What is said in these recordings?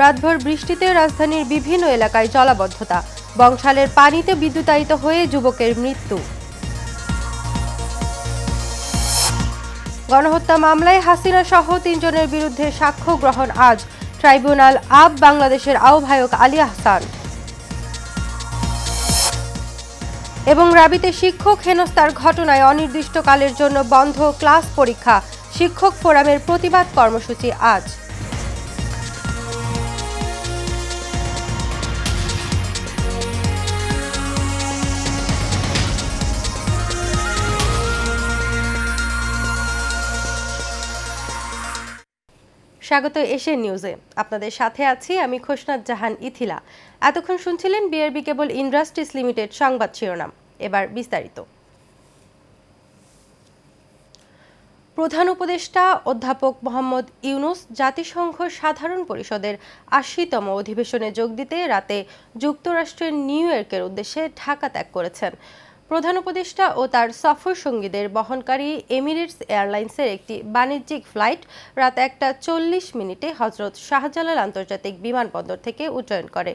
রাতভর বৃষ্টিতে রাজধানীর বিভিন্ন এলাকায় জলাবদ্ধতা, বংশালের পানিতে বিদ্যুতায়িত হয়ে যুবকের মৃত্যু। গণহত্যা মামলায় হাসিনা সহ ৩ জনের বিরুদ্ধে সাক্ষ্য গ্রহণ আজ। ট্রাইব্যুনাল আব বাংলাদেশের আহ্বায়ক আলী আহসান। এবং রাবিতে শিক্ষক হেনস্থার ঘটনায় অনির্দিষ্টকালের জন্য বন্ধ ক্লাস পরীক্ষা, শিক্ষক ফোরামের প্রতিবাদ কর্মসূচি আজ। স্বাগত এশিয়ান নিউজে, আপনাদের সাথে আছি আমি খোসনাত জাহান ইথিলা। এতক্ষণ শুনছিলেন বিআরবি কেবল ইন্ডাস্ট্রিজ লিমিটেড সংবাদ শিরোনাম। এবার বিস্তারিত। প্রধান উপদেষ্টা অধ্যাপক মোহাম্মদ ইউনুস জাতিসংঘ সাধারণ পরিষদের ৮০তম অধিবেশনে যোগ দিতে রাতে যুক্তরাষ্ট্রের নিউ ইয়র্কের উদ্দেশ্যে ঢাকা ত্যাগ করেছেন। প্রধান উপদেষ্টা ও তার সফর সঙ্গীদের বহনকারী এমিরেটস এয়ারলাইন্সের একটি বাণিজ্যিক ফ্লাইট রাত ১টা ৪০ হজরত শাহজালাল আন্তর্জাতিক বিমানবন্দর থেকে উড্ডয়ন করে।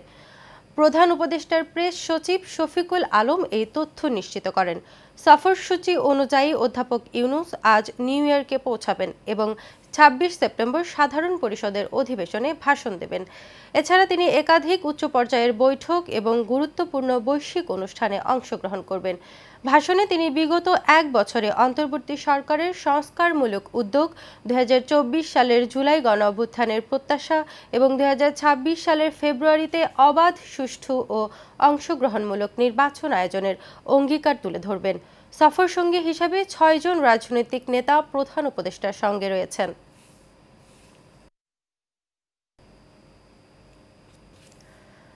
প্রধান উপদেষ্টার প্রেস সচিব শফিকুল আলম এই তথ্য নিশ্চিত করেন। সফরসূচি অনুযায়ী অধ্যাপক ইউনুস আজ নিউ ইয়র্কে পৌঁছাবেন এবং ২৬ সেপ্টেম্বর সাধারণ পরিষদের অধিবেশনে ভাষণ দেবেন। এছাড়া তিনি একাধিক উচ্চ পর্যায়ের বৈঠক এবং গুরুত্বপূর্ণ বৈশ্বিক অনুষ্ঠানে অংশগ্রহণ করবেন। ভাষণে তিনি বিগত ১ বছরে অন্তর্বর্তী সরকারের সংস্কারমূলক উদ্যোগ, ২০২৪ সালের জুলাই গণঅভ্যুত্থানের প্রত্যাশা এবং ২০২৬ সালের ফেব্রুয়ারিতে অবাধ, সুষ্ঠু ও অংশগ্রহণমূলক নির্বাচন আয়োজনের অঙ্গীকার তুলে ধরবেন। সফর সঙ্গী হিসেবে ৬ জন রাজনৈতিক নেতা প্রধান উপদেষ্টার সঙ্গে রয়েছেন।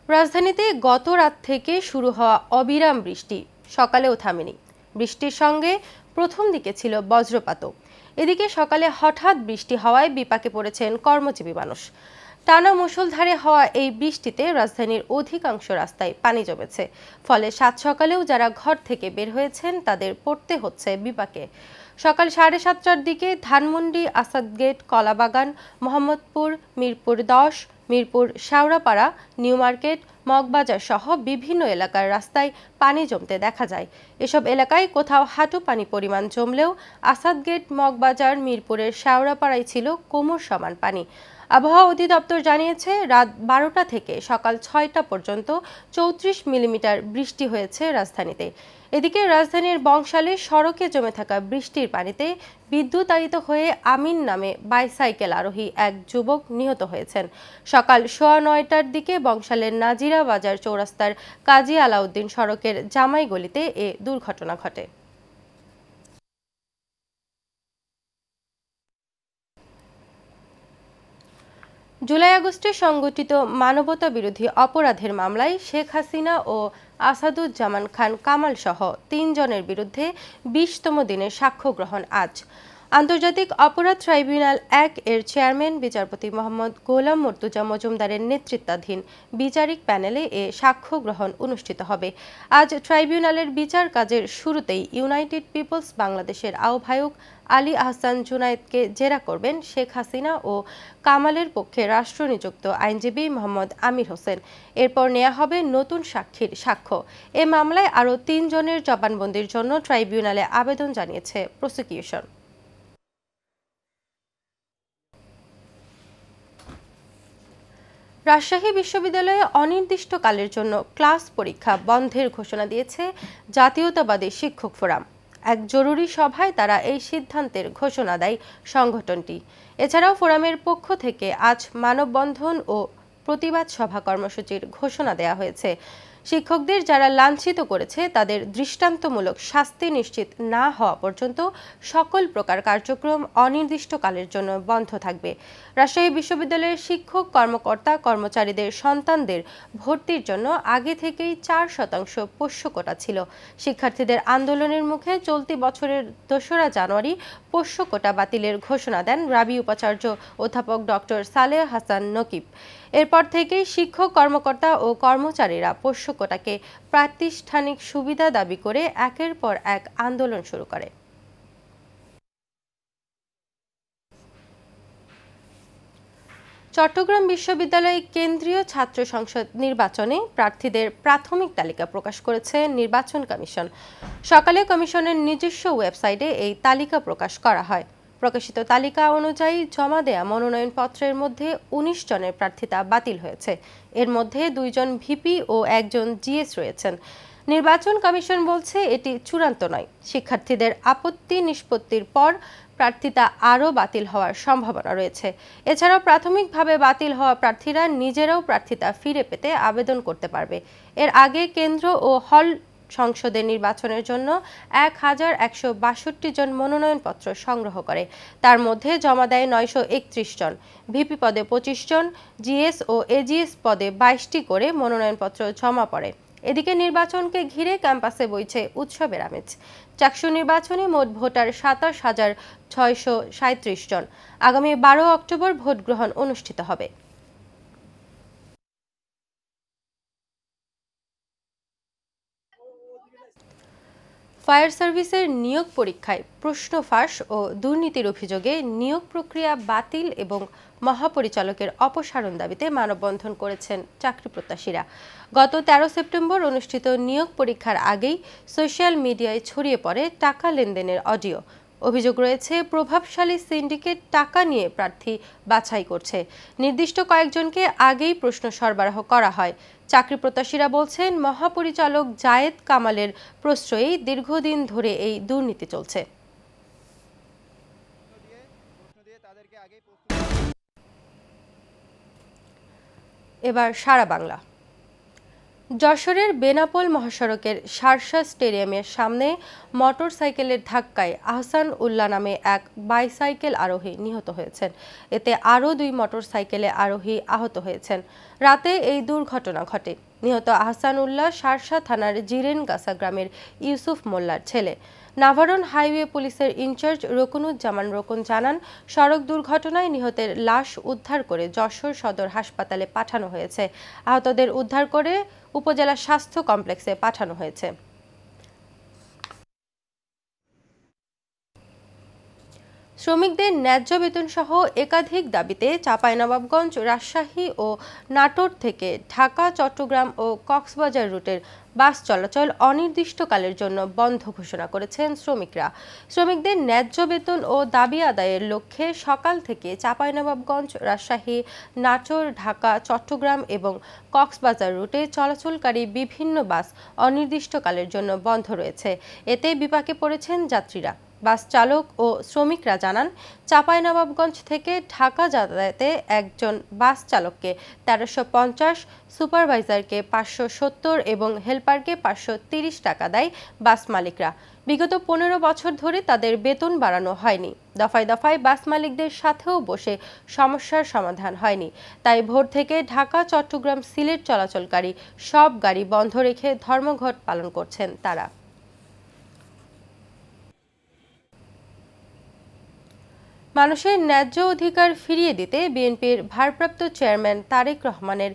রাজধানীতে গত রাত থেকে শুরু হওয়া অবিরাম বৃষ্টি সকালেও থামেনি। বৃষ্টির সঙ্গে প্রথম দিকে ছিল বজ্রপাতও। এদিকে সকালে হঠাৎ বৃষ্টি হওয়ায় বিপাকে পড়েছেন কর্মজীবী মানুষ। টানা মুষলধারে হওয়া এই বৃষ্টিতে রাজধানীর অধিকাংশ রাস্তায় পানি জমেছে। ফলে সাত সকালেও যারা ঘর থেকে বের হয়েছেন তাদের পড়তে হচ্ছে বিপাকে। সকাল ৭:৩০টার দিকে ধানমন্ডি, আসাদগেট, কলাবাগান, মোহাম্মদপুর, মিরপুর ১০, মিরপুর শেওড়াপাড়া, নিউ মার্কেট, মগবাজার সহ বিভিন্ন এলাকার রাস্তায় পানি জমতে দেখা যায়। এসব এলাকায় কোথাও হাঁটু পানি পরিমাণ জমলেও আসাদগেট, মগবাজার, মিরপুরের শেওড়াপাড়ায় ছিল কোমর সমান পানি। আবহাওয়া অধিদপ্তর জানিয়েছে, রাত ১২টা থেকে সকাল ৬টা পর্যন্ত ৩৪ মিলিমিটার বৃষ্টি হয়েছে রাজধানীতে। এদিকে রাজধানীর বংশালে সড়কে জমে থাকা বৃষ্টির পানিতে বিদ্যুতায়িত হয়ে আমিন নামে বাইসাইকেল আরোহী এক যুবক নিহত হয়েছেন। সকাল ৯:১৯টার দিকে বংশালের নাজিরা বাজার চৌরাস্তার কাজী আলাউদ্দিন সড়কের জামাই গলিতে এ দুর্ঘটনা ঘটে। জুলাই আগস্টে সংগঠিত মানবতা বিরোধী অপরাধের মামলায় শেখ হাসিনা ও আসাদুজ্জামান খান কামাল সহ ৩ জনের বিরুদ্ধে ২০তম দিনের সাক্ষ্য গ্রহণ আজ। আন্তর্জাতিক অপরাধ ট্রাইব্যুনাল ১ এর চেয়ারম্যান বিচারপতি মোহাম্মদ গোলাম মর্তুজা মজুমদারের নেতৃত্বাধীন বিচারিক প্যানেলে এ সাক্ষ্য গ্রহণ অনুষ্ঠিত হবে। আজ ট্রাইব্যুনালের বিচার কাজের শুরুতেই ইউনাইটেড পিপলস বাংলাদেশের আহ্বায়ক আলী আহসান জুনায়েদকে জেরা করবেন শেখ হাসিনা ও কামালের পক্ষে রাষ্ট্রনিযুক্ত আইনজীবী মোহাম্মদ আমির হোসেন। এরপর নেওয়া হবে নতুন সাক্ষীর সাক্ষ্য। এ মামলায় আরও ৩ জনের জবানবন্দির জন্য ট্রাইব্যুনালে আবেদন জানিয়েছে প্রসিকিউশন। রাজশাহী বিশ্ববিদ্যালয়ে অনির্দিষ্টকালের জন্য ক্লাস পরীক্ষা বন্ধের ঘোষণা দিয়েছে জাতীয়তাবাদী শিক্ষক ফোরাম। এক জরুরি সভায় তারা এই সিদ্ধান্তের ঘোষণা দেয় সংগঠনটি। এছাড়াও ফোরামের পক্ষ থেকে আজ মানববন্ধন ও প্রতিবাদ সভা কর্মসূচির ঘোষণা দেওয়া হয়েছে। শিক্ষকদের যারা লাঞ্ছিত করেছে তাদের দৃষ্টান্তমূলক শাস্তি নিশ্চিত না হওয়া পর্যন্ত সকল প্রকার কার্যক্রম অনির্দিষ্টকালের জন্য বন্ধ থাকবে। রাজশাহী বিশ্ববিদ্যালয়ের শিক্ষক, কর্মকর্তা, কর্মচারীদের সন্তানদের ভর্তির জন্য আগে থেকেই ৪% পোষ্য কোটা ছিল। শিক্ষার্থীদের আন্দোলনের মুখে চলতি বছরের ২রা জানুয়ারি পোষ্য কোটা বাতিলের ঘোষণা দেন রাবি উপাচার্য অধ্যাপক ডক্টর সালেহ হাসান নকিব। এরপর থেকেই শিক্ষক, কর্মকর্তা ও কর্মচারীরা পোষ্য কোটাকে প্রাতিষ্ঠানিক সুবিধা দাবি করে একের পর এক আন্দোলন শুরু করে। চট্টগ্রাম বিশ্ববিদ্যালয় কেন্দ্রীয় ছাত্র সংসদ নির্বাচনে প্রার্থীদের প্রাথমিক তালিকা প্রকাশ করেছে নির্বাচন কমিশন। সকালে কমিশনের নিজস্ব ওয়েবসাইটে এই তালিকা প্রকাশ করা হয়। প্রকাশিত তালিকা অনুযায়ী জমা দেয়া মনোনয়নপত্রের মধ্যে ১৯ জনের প্রার্থিতা বাতিল হয়েছে। এর মধ্যে ২ জন ভিপি ও ১ জন জিএস রয়েছেন। নির্বাচন কমিশন বলছে এটি চূড়ান্ত নয়। শিক্ষার্থীদের আপত্তি নিষ্পত্তির পর প্রার্থিতা আরও বাতিল হওয়ার সম্ভাবনা রয়েছে। এছাড়াও প্রাথমিকভাবে বাতিল হওয়া প্রার্থীরা নিজেরাও প্রার্থিতা ফিরে পেতে আবেদন করতে পারবে। এর আগে কেন্দ্র ও হল সংসদের নির্বাচনের জন্য ১,১৬২ জন মনোনয়নপত্র সংগ্রহ করে। তার মধ্যে জমা দেয় ৯৩১ জন। ভিপি পদে ২৫ জন, জিএস ও এজিএস পদে ২২টি করে মনোনয়নপত্র জমা পড়ে। এদিকে নির্বাচনকে ঘিরে ক্যাম্পাসে বইছে উৎসবের আমেজ। চাকসু নির্বাচনে মোট ভোটার ২৭,৬৩৭ জন। আগামী ১২ অক্টোবর ভোট গ্রহণ অনুষ্ঠিত হবে। ফায়ার সার্ভিসের নিয়োগ পরীক্ষায় প্রশ্ন ফাঁস ও দুর্নীতির অভিযোগে নিয়োগ প্রক্রিয়া বাতিল এবং মহাপরিচালকের অপসারণ দাবিতে মানববন্ধন করেছেন চাকরিপ্রত্যাশীরা। গত ১৩ সেপ্টেম্বর অনুষ্ঠিত নিয়োগ পরীক্ষার আগেই সোশ্যাল মিডিয়ায় ছড়িয়ে পড়ে টাকা লেনদেনের অডিও। অভিযোগ রয়েছে প্রভাবশালী সিন্ডিকেট টাকা নিয়ে প্রার্থী বাছাই করছে। নির্দিষ্ট কয়েকজনকে আগেই প্রশ্ন সরবরাহ করা হয়। চাকরিপ্রত্যাশীরা বলছেন, মহাপরিচালক জায়েদ কামালের প্রশ্রয়েই দীর্ঘদিন ধরে এই দুর্নীতি চলছে। এবার সারা বাংলা। যশোরের বেনাপোল মহাসড়কের শার্শা স্টেডিয়ামের সামনে মোটরসাইকেলের ধাক্কায় আহসান উল্লাহ নামে এক বাইসাইকেল আরোহী নিহত হয়েছেন। এতে আরও ২ মোটরসাইকেলে আরোহী আহত হয়েছেন। রাতে এই দুর্ঘটনা ঘটে। নিহত আহসান উল্লাহ শার্শা থানার জিরেনগাছা গ্রামের ইউসুফ মোল্লার ছেলে। নাভারন হাইওয়ে পুলিশের ইনচার্জ রকুনুজ্জামান রকুন জানান, সড়ক দুর্ঘটনায় নিহতের লাশ উদ্ধার করে যশোর সদর হাসপাতালে পাঠানো হয়েছে। আহতদের উদ্ধার করে উপজেলা স্বাস্থ্য কমপ্লেক্সে পাঠানো হয়েছে। শ্রমিকদের ন্যায্য বেতন সহ একাধিক দাবিতে চাঁপাইনবাবগঞ্জ, রাজশাহী ও নাটোর থেকে ঢাকা, চট্টগ্রাম ও কক্সবাজার রুটের বাস চলাচল অনির্দিষ্টকালের জন্য বন্ধ ঘোষণা করেছেন শ্রমিকরা। শ্রমিকদের ন্যায্য বেতন ও দাবি আদায়ের লক্ষ্যে সকাল থেকে চাঁপাইনবাবগঞ্জ, রাজশাহী, নাটোর, ঢাকা, চট্টগ্রাম এবং কক্সবাজার রুটে চলাচলকারী বিভিন্ন বাস অনির্দিষ্টকালের জন্য বন্ধ রয়েছে। এতে বিপাকে পড়েছেন যাত্রীরা। বাস চালক ও শ্রমিকরা জানান, চাঁপাইনবাবগঞ্জ থেকে ঢাকা যাতায়াতে একজন বাস চালককে ১৩৫০, সুপারভাইজারকে ৫৭০ এবং হেলপারকে ৫৩০ টাকা দেয় বাস মালিকরা। বিগত ১৫ বছর ধরে তাদের বেতন বাড়ানো হয়নি। দফায় দফায় বাস মালিকদের সাথেও বসে সমস্যার সমাধান হয়নি। তাই ভোর থেকে ঢাকা, চট্টগ্রাম, সিলেট চলাচলকারী সব গাড়ি বন্ধ রেখে ধর্মঘট পালন করছেন তারা। মানুষের ন্যায্য অধিকার ফিরিয়ে দিতে বিএনপির ভারপ্রাপ্ত চেয়ারম্যান তারেক রহমানের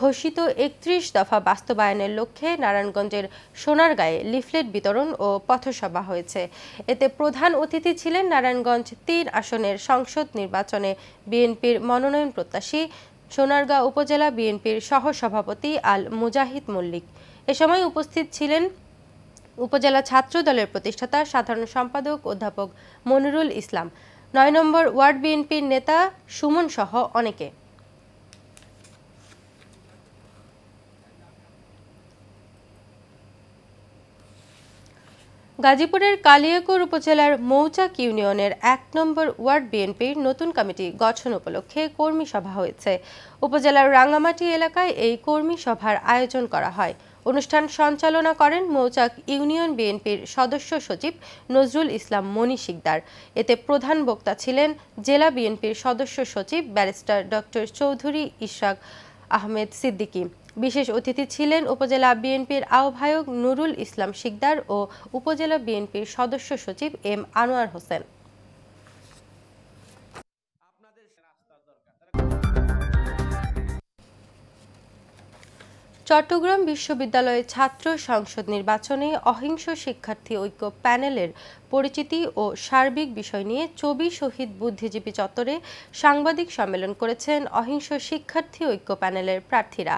ঘোষিত ৩১ দফা বাস্তবায়নের লক্ষ্যে নারায়ণগঞ্জের সোনারগাঁয়ে লিফলেট বিতরণ ও পথসভা হয়েছে। এতে প্রধান অতিথি ছিলেন নারায়ণগঞ্জ ৩ আসনের সংসদ নির্বাচনে বিএনপির মনোনয়ন প্রত্যাশী সোনারগাঁ উপজেলা বিএনপির সহসভাপতি আল মুজাহিদ মল্লিক। এ সময় উপস্থিত ছিলেন উপজেলা ছাত্র দলের প্রতিষ্ঠাতা সাধারণ সম্পাদক অধ্যাপক মনিরুল ইসলাম, ৯ নম্বর ওয়ার্ড বিএনপির নেতা সুমন সহ অনেকে। গাজীপুরের কালিয়াকৈর উপজেলার মৌচাক ইউনিয়নের ১ নম্বর ওয়ার্ড বিএনপির নতুন কমিটি গঠন উপলক্ষে কর্মী সভা হয়েছে। উপজেলার রাঙ্গামাটি এলাকায় এই কর্মী সভার আয়োজন করা হয়। অনুষ্ঠান সঞ্চালনা করেন মৌচাক ইউনিয়ন বিএনপির সদস্য সচিব নজরুল ইসলাম মনি শিকদার। এতে প্রধান বক্তা ছিলেন জেলা বিএনপির সদস্য সচিব ব্যারিস্টার ডক্টর চৌধুরী ইশরাক আহমেদ সিদ্দিকী। বিশেষ অতিথি ছিলেন উপজেলা বিএনপির আহ্বায়ক নুরুল ইসলাম শিকদার ও উপজেলা বিএনপির সদস্য সচিব এম আনোয়ার হোসেন। চট্টগ্রাম বিশ্ববিদ্যালয়ে ছাত্র সংসদ নির্বাচনে অহিংস শিক্ষার্থী ঐক্য প্যানেলের পরিচিতি ও সার্বিক বিষয় নিয়ে চবি শহীদ বুদ্ধিজীবী চত্বরে সাংবাদিক সম্মেলন করেছেন অহিংস শিক্ষার্থী ঐক্য প্যানেলের প্রার্থীরা।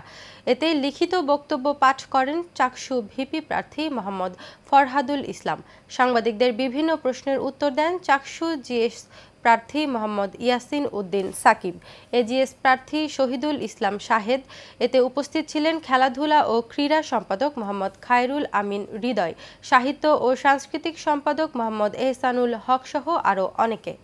এতে লিখিত বক্তব্য পাঠ করেন চাকসু ভিপি প্রার্থী মোহাম্মদ ফরহাদুল ইসলাম। সাংবাদিকদের বিভিন্ন প্রশ্নের উত্তর দেন চাকসু জিএস প্রার্থী মোহাম্মদ ইয়াসিন উদ্দিন সাকিব, এজিএস প্রার্থী শহীদুল ইসলাম শাহেদ। এতে উপস্থিত ছিলেন খেলাধুলা ও ক্রীড়া সম্পাদক মোহাম্মদ খায়রুল আমিন হৃদয়, সাহিত্য ও সাংস্কৃতিক সম্পাদক মোহাম্মদ এহসানুল হক সহ আরও অনেকে।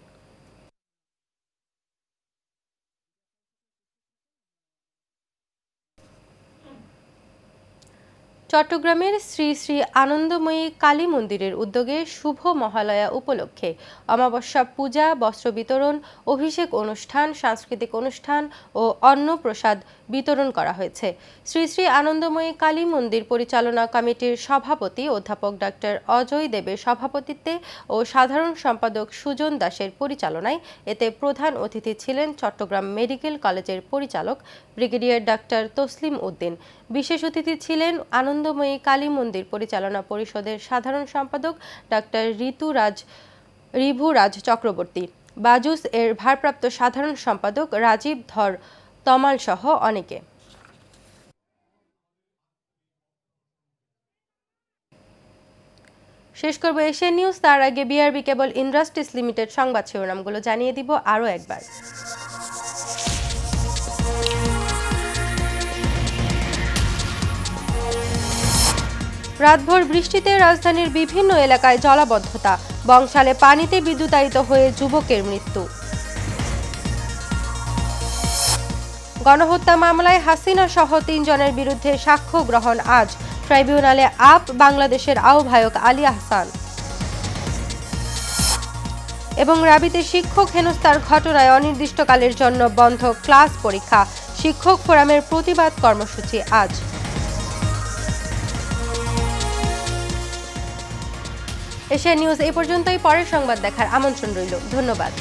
চট্টগ্রামের শ্রী শ্রী আনন্দময়ী কালী মন্দিরের উদ্যোগে শুভ মহালয়া উপলক্ষে অমাবস্যা পূজা, বস্ত্র বিতরণ, অভিষেক অনুষ্ঠান, সাংস্কৃতিক অনুষ্ঠান ও অন্নপ্রসাদ বিতরণ করা হয়েছে। শ্রী শ্রী আনন্দময়ী কালী মন্দির পরিচালনা কমিটির সভাপতি অধ্যাপক ডক্টর অজয় দেবের সভাপতিত্বে ও সাধারণ সম্পাদক সুজন দাসের পরিচালনায় এতে প্রধান অতিথি ছিলেন চট্টগ্রাম মেডিকেল কলেজের পরিচালক ব্রিগেডিয়ার ডাক্তার তসলিম উদ্দিন। বিশেষ অতিথি ছিলেন আনন্দময়ী কালী মন্দির পরিচালনা পরিষদের সাধারণ সম্পাদক ডাক্তার রিভুরাজ চক্রবর্তী, বাজুস এর ভারপ্রাপ্ত সাধারণ সম্পাদক রাজীব ধর তমাল সহ অনেকে। শেষ করব এশিয়ান নিউজ। তার আগে বিআরবি কেবল ইন্ডাস্ট্রিজ লিমিটেড সংবাদ শিরোনামগুলো জানিয়ে দিব আরও একবার। রাতভর বৃষ্টিতে রাজধানীর বিভিন্ন এলাকায় জলাবদ্ধতা, বংশালে পানিতে বিদ্যুতায়িত হয়ে যুবকের মৃত্যু। গণহত্যা মামলায় হাসিনা সহ ৩ জনের বিরুদ্ধে সাক্ষ্য গ্রহণ আজ, ট্রাইব্যুনালে আপ বাংলাদেশের আহ্বায়ক আলী আহসান। এবং রাবিতে শিক্ষক হেনস্থার ঘটনায় অনির্দিষ্টকালের জন্য বন্ধ ক্লাস পরীক্ষা, শিক্ষক ফোরামের প্রতিবাদ কর্মসূচি আজ। এশিয়া নিউজ এই পর্যন্তই। পরের সংবাদ দেখার আমন্ত্রণ রইল। ধন্যবাদ।